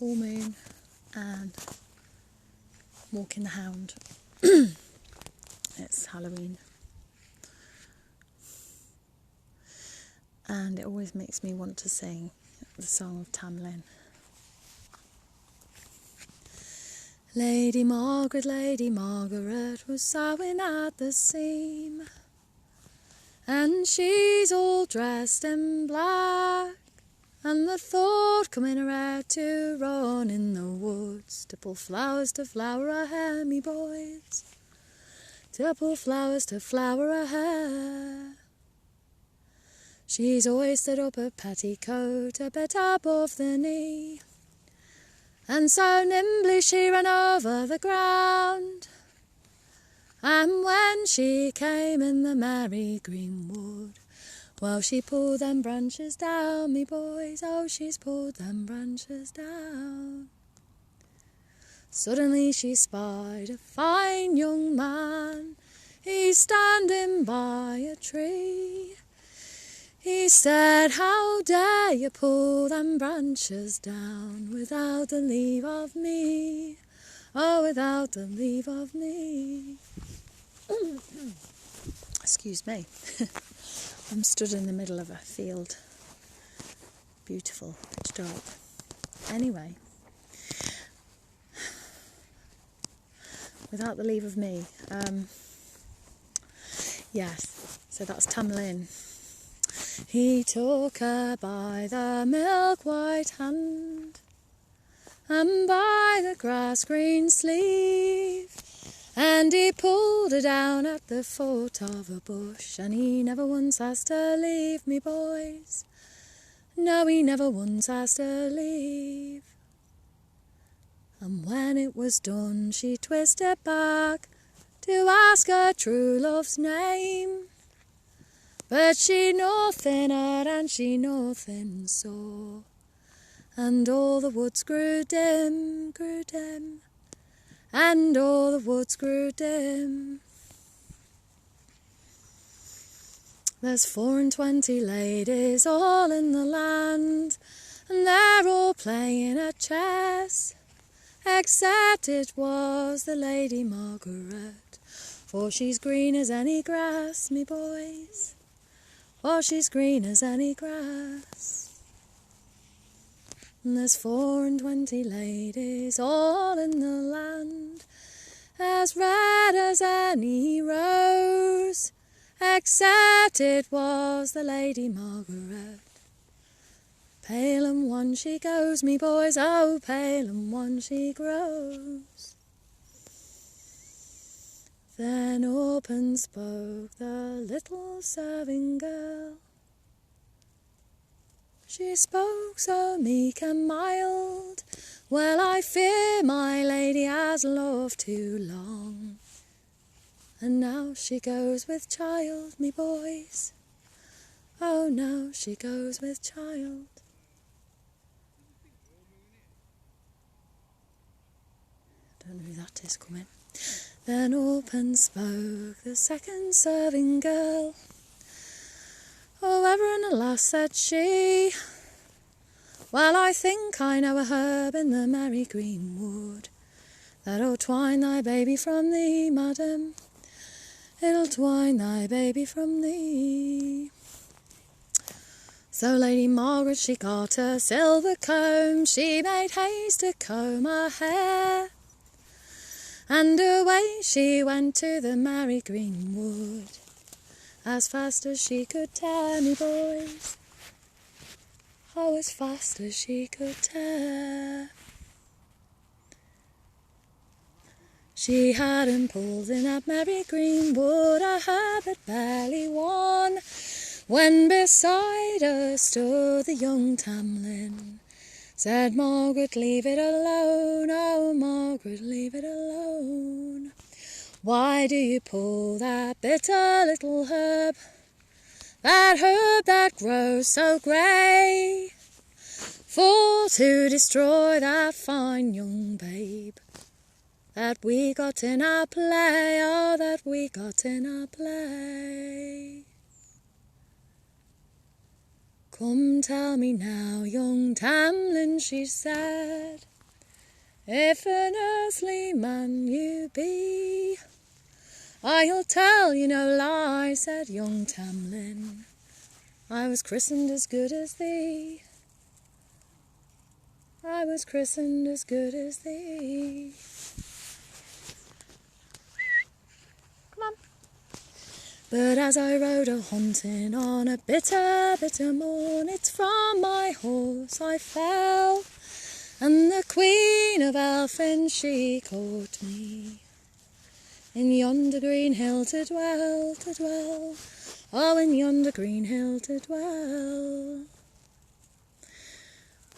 full moon and walking the hound. It's Halloween. And it always makes me want to sing the song of Tam Lin. Lady Margaret was sewing at the seam, and she's all dressed in black, and the thought come in her head to run in the woods to pull flowers to flower her hair, me boys, to pull flowers to flower her hair. She's hoisted up her petticoat a bit above the knee, and so nimbly she ran over the ground. And when she came in the merry green wood, well, she pulled them branches down, me boys, oh, she's pulled them branches down. Suddenly she spied a fine young man, he's standing by a tree. He said, how dare you pull them branches down without the leave of me, oh, without the leave of me. Excuse me. I'm stood in the middle of a field. Beautiful, pitch dark. Anyway, without the leave of me. Yes, so that's Tam Lin. He took her by the milk-white hand and by the grass-green sleeve, and he pulled her down at the foot of a bush, and he never once asked her leave, me boys. No, he never once asked her leave. And when it was done, she twisted back to ask her true love's name. But she nothing heard and she nothing saw, and all the woods grew dim, and all the woods grew dim. There's 24 ladies all in the land, and they're all playing at chess, except it was the Lady Margaret, for she's green as any grass, me boys. For she's green as any grass. And there's 24 ladies all in the land, as red as any rose, except it was the Lady Margaret. Pale and wan she goes, me boys, oh, pale and wan she grows. Then up and spoke the little serving girl. She spoke so meek and mild, well, I fear my lady has loved too long, and now she goes with child, me boys, oh, now she goes with child. I don't know who that is coming. Then up and spoke the second serving girl. Oh, ever and alas, said she, well, I think I know a herb in the merry green wood, that'll twine thy baby from thee, madam, it'll twine thy baby from thee. So Lady Margaret, she got her silver comb, she made haste to comb her hair, and away she went to the merry green wood, as fast as she could tear, me boys, oh, as fast as she could tear. She hadn't pulled in that merry green wood a herb but barely one, when beside her stood the young Tam Lin. Said Margaret, leave it alone, oh, Margaret, leave it alone. Why do you pull that bitter little herb, that herb that grows so grey, for to destroy that fine young babe that we got in our play, oh, that we got in our play. Come tell me now, young Tam Lin, she said, if an earthly man you be, I'll tell you no lie, said young Tam Lin, I was christened as good as thee. I was christened as good as thee. Come on. But as I rode a-hunting on a bitter, bitter morn, it's from my horse I fell, and the Queen of Elfin she caught me in yonder green hill to dwell, to dwell. Oh, in yonder green hill to dwell.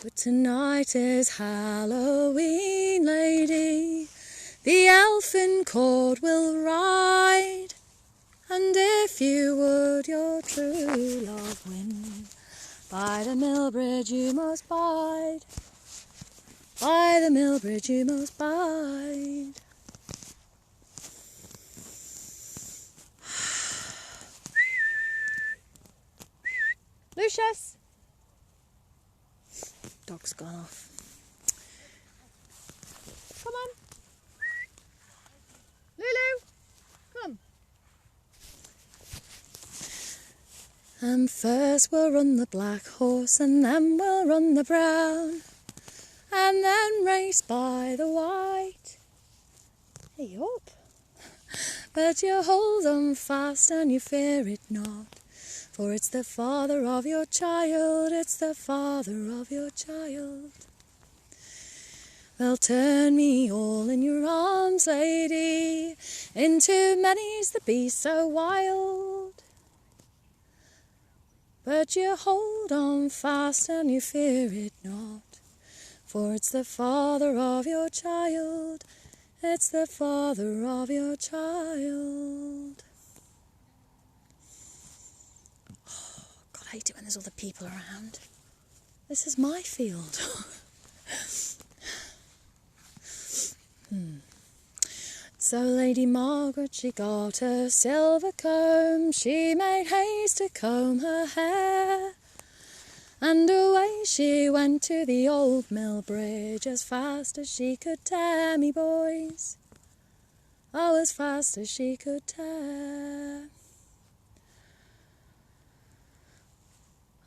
But tonight is Halloween, lady, the elfin court will ride, and if you would your true love win, by the mill bridge you must bide, by the mill bridge you must bide. Lucius! Dog's gone off. Come on. Lulu, come. And first we'll run the black horse, and then we'll run the brown, and then race by the white. Hey up. But you hold on fast and you fear it not, for it's the father of your child, it's the father of your child. They'll turn me all in your arms, lady, into many's the beast so wild. But you hold on fast and you fear it not, for it's the father of your child, it's the father of your child. I hate it when there's other people around. This is my field. So Lady Margaret, she got her silver comb, she made haste to comb her hair, and away she went to the old mill bridge as fast as she could tear, me boys. Oh, as fast as she could tear.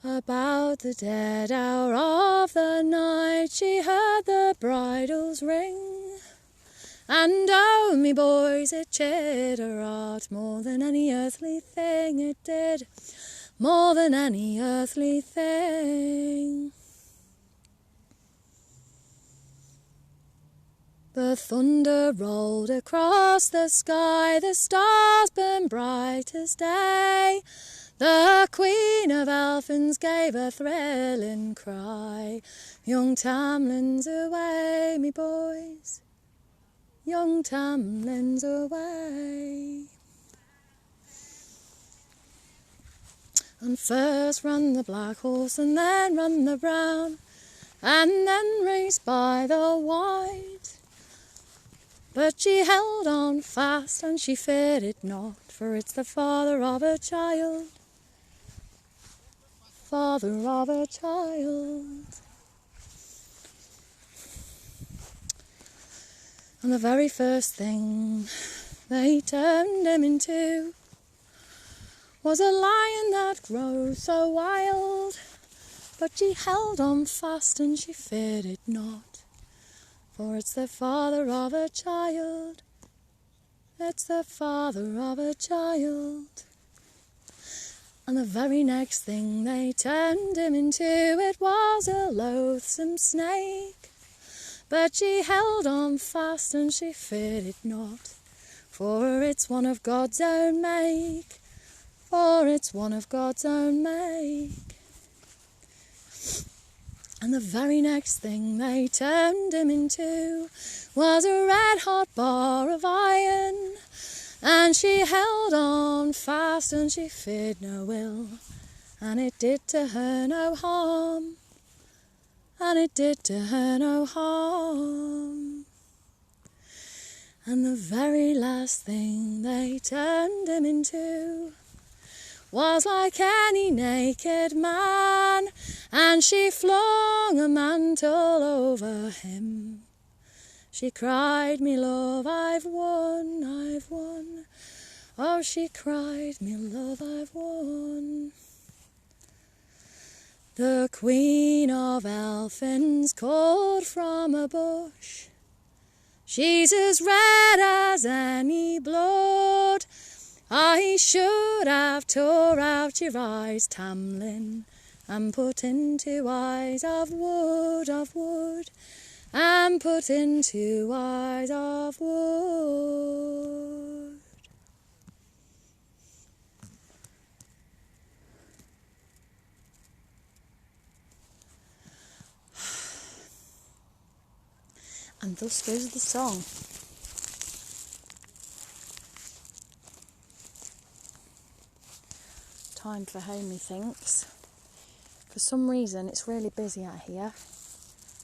About the dead hour of the night she heard the bridles ring, and oh, me boys, it cheered her heart more than any earthly thing it did, more than any earthly thing. The thunder rolled across the sky, the stars burned bright as day, the Queen of Elfins gave a thrilling cry, young Tam Lin's away, me boys, young Tam Lin's away. And first ran the black horse, and then ran the brown, and then raced by the white. But she held on fast and she feared it not, for it's the father of her child, father of her child. And the very first thing they turned him into was a lion that grows so wild. But she held on fast and she feared it not, for it's the father of her child, it's the father of her child. And the very next thing they turned him into, it was a loathsome snake. But she held on fast and she feared it not, for it's one of God's own make, for it's one of God's own make. And the very next thing they turned him into was a red-hot bar of iron, and she held on fast and she feared no ill, and it did to her no harm, and it did to her no harm. And the very last thing they turned him into was like any naked man, and she flung a mantle over him, She cried, me love, I've won, I've won. Oh, she cried, me love, I've won. The queen of elfins called from a bush. She's as red as any blood. I should have tore out your eyes, Tam Lin, and put into eyes of wood, and put into eyes of wood. And thus goes the song. Time for home, methinks. For some reason, it's really busy out here.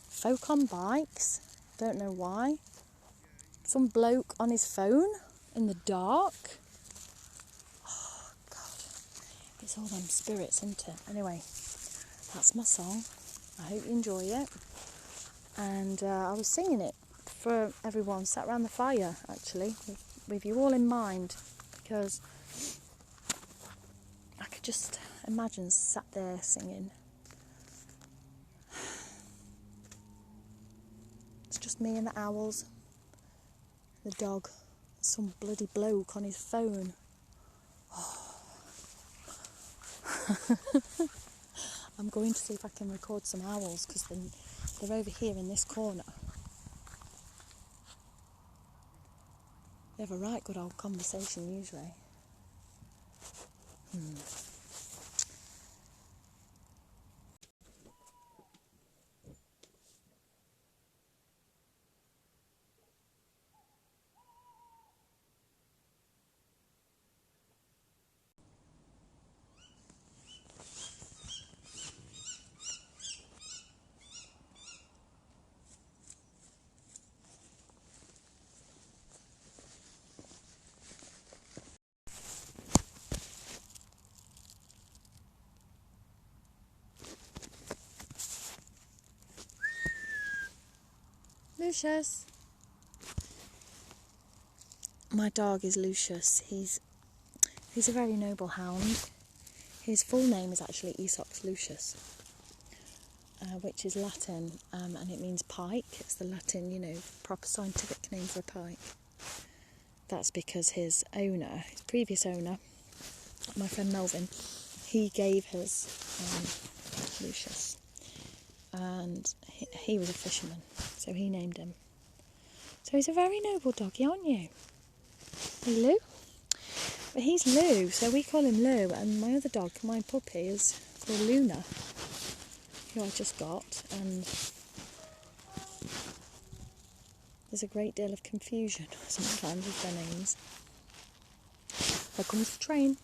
Folk on bikes, don't know why. Some bloke on his phone in the dark. Oh, God. It's all them spirits, isn't it? Anyway, that's my song. I hope you enjoy it. And I was singing it for everyone sat around the fire, actually, with you all in mind, because I could just imagine sat there singing. It's just me and the owls, the dog, some bloody bloke on his phone. Oh. I'm going to see if I can record some owls, because they're over here in this corner. They have a right good old conversation usually. Lucius. My dog is Lucius. He's a very noble hound. His full name is actually Esox Lucius, which is Latin, and it means pike. It's the Latin, proper scientific name for a pike. That's because his previous owner, my friend Melvin, he gave his Lucius, and he was a fisherman, so he named him. So he's a very noble doggy, aren't you? Hey, Lou? But he's Lou, so we call him Lou, and my other dog, my puppy, is called Luna, who I just got, and there's a great deal of confusion sometimes with their names. Here comes the train.